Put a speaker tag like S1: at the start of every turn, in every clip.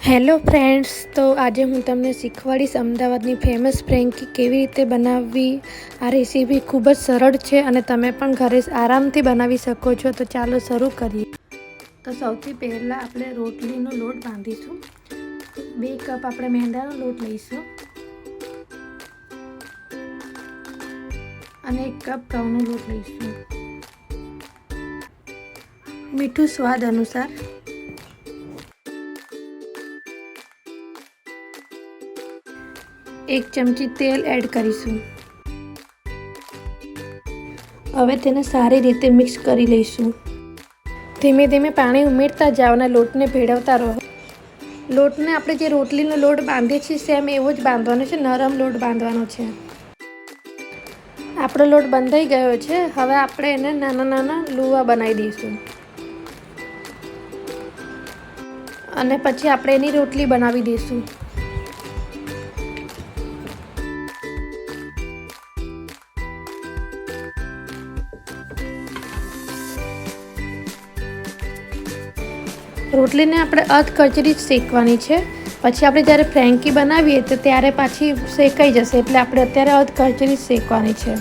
S1: Hello friends, તો આજે હું તમને શીખવાડીશ અમદાવાદની ફેમસ ફ્રેન્કી કેવી રીતે બનાવવી। આ રેસીપી ખૂબ જ સરળ છે અને તમે પણ ઘરે આરામથી બનાવી શકો છો। તો ચાલો શરૂ કરીએ। તો સૌથી પહેલાં આપણે રોટલીનો લોટ બાંધીશું। 2 કપ આપણે મેંદાનો લોટ લઈશું અને 1 કપ ઘઉંનો લોટ લઈશું। મીઠું સ્વાદ અનુસાર। एक चमची तेल एड करीशुं। हवे तेने सारी रीते मिक्स करी लईशुं। धीमे धीमे पाणी उमेरता जाओ अने लोटने भेळवता रहो। लोटने आपणे जे रोटलीनो लोट बांधीए छीए सेम एवो ज बांधवानो छे, नरम लोट बांधवानो छे। आपणो लोट बंधाई गयो छे। हवे आपणे एने नाना नाना लूवा बनावी दईशुं अने पछी आपणे एनी रोटली बनावी दईशुं। रोटलीने આપણે અધ કચરી જ શેકવાની છે। પછી આપણે જ્યારે ફ્રેન્કી બનાવીએ તો ત્યારે પાછી શેકાઈ જશે, એટલે આપણે અત્યારે અધ કચરી જ શેકવાની છે।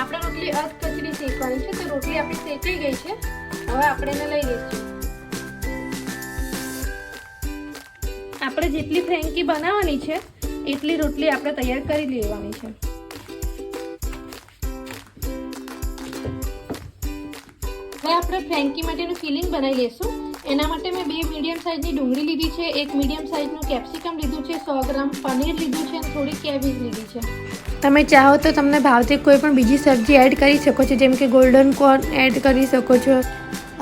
S1: આપણે રોટલી અધ કચરી શેકવાની છે। તો રોટલી આપણી શેકાઈ ગઈ છે। હવે આપણે એને લઈ લઈશું। આપણે જેટલી ફ્રેન્કી બનાવવાની છે એટલી રોટલી આપણે તૈયાર કરી લેવાની છે। હવે આપણે ફ્રેન્કી માટેનું ફિલિંગ બનાવી લઈશું। एना माटे मैं 2 मीडियम साइजनी डूंगળી લીધી છે, 1 मीडियम साइजનું કેપ્સિકમ લીધું છે, 100 ગ્રામ પનીર લીધું છે અને થોડી કેબેજ લીધી છે। તમે ચાહો તો તમને ભાવતી કોઈ પણ બીજી સબ્જી એડ કરી શકો છો, જેમ કે ગોલ્ડન કોર્ન એડ કરી શકો છો।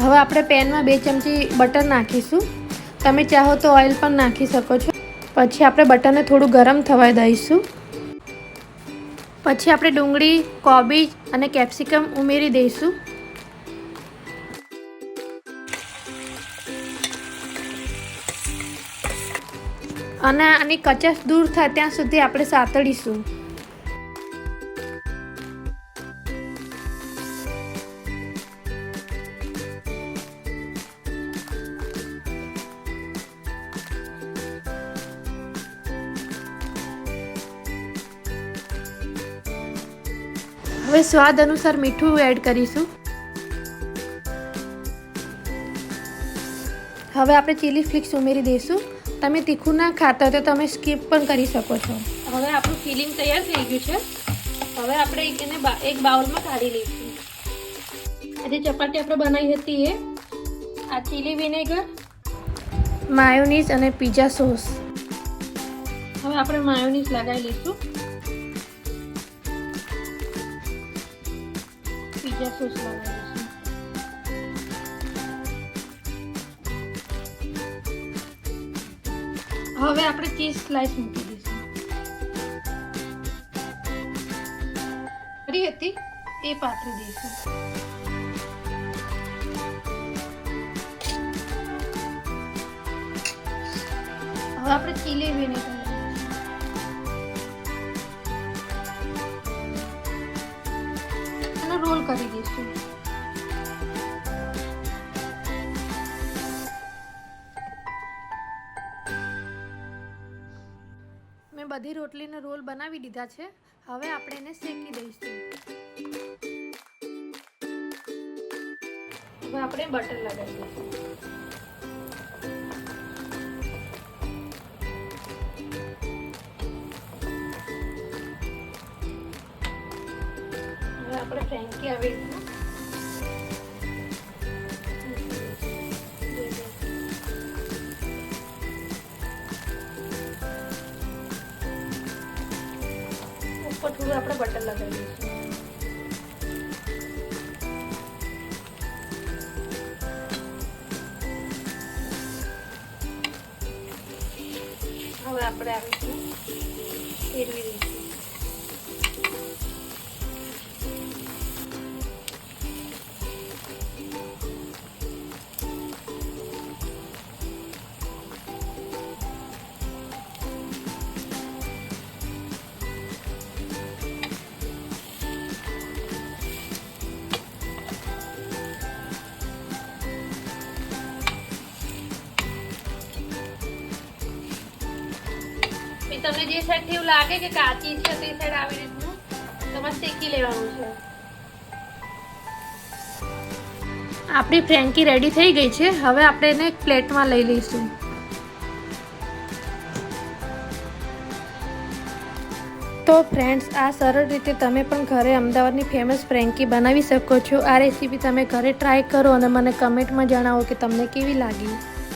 S1: હવે આપણે પેનમાં 2 ચમચી બટર નાખીશું। તમે ચાહો તો ઓઇલ પણ નાખી શકો છો। પછી આપણે બટરને થોડું ગરમ થવા દઈશું। પછી આપણે ડુંગળી, કોબીજ અને કેપ્સિકમ ઉમેરી દઈશું। અને આની કચાશ દૂર થાય ત્યાં સુધી આપણે સાતળીશું। હવે સ્વાદ અનુસાર મીઠું એડ કરીશું। હવે આપણે ચીલી ફ્લેક્સ ઉમેરી દઈશું। તમે તીખું ના ખાતા હોય તો તમે સ્કીપ પણ કરી શકો છો। હવે આપણું ફિલિંગ તૈયાર થઈ ગયું છે। હવે આપણે એને એક બાઉલમાં કાઢી લઈશું। આજે ચપાટી આપણે બનાવી હતી એ આ ચીલી વિનેગર, માયોનીઝ અને પિઝા સોસ। હવે આપણે માયોનીઝ લગાવી લઈશું। પિઝા સોસ લગાવી લઈશું। હવે આપણે ચીઝ સ્લાઇસ મૂકી દઈશું। કરી હતી એ પાથરી દઈશું। હવે આપણે ચીલી વિનેગર અને રોલ કરી દઈશું। मैं बधी रोटलीनो रोल बनावी दीधा छे। हवे आपणे एने शेकी दईशुं। हवे आपणे बटर लगावी दईशुं। हवे आपणे फ्रेन्की आवी रीतना ऊपर थोड़ा આપણે બટર લગાવી દઈશું। હવે આપણે આ રીતે ફેરવી દઈશું। પછી તમને જે સાઈડથી એવું લાગે કે કાચી છે તે સાઈડ આવી રીતનું તમારે શેકી લેવાનું છે. આપણી ફ્રેન્કી રેડી થઈ ગઈ છે. હવે આપણે એને એક પ્લેટમાં લઈ લઈશું. તો ફ્રેન્ડ્સ, આ સરળ રીતે તમે પણ ઘરે અમદાવાદની ફેમસ ફ્રેન્કી બનાવી શકો છો. આ રેસીપી તમે ઘરે ટ્રાય કરો અને મને કમેન્ટમાં જણાવો કે તમને કેવી લાગી.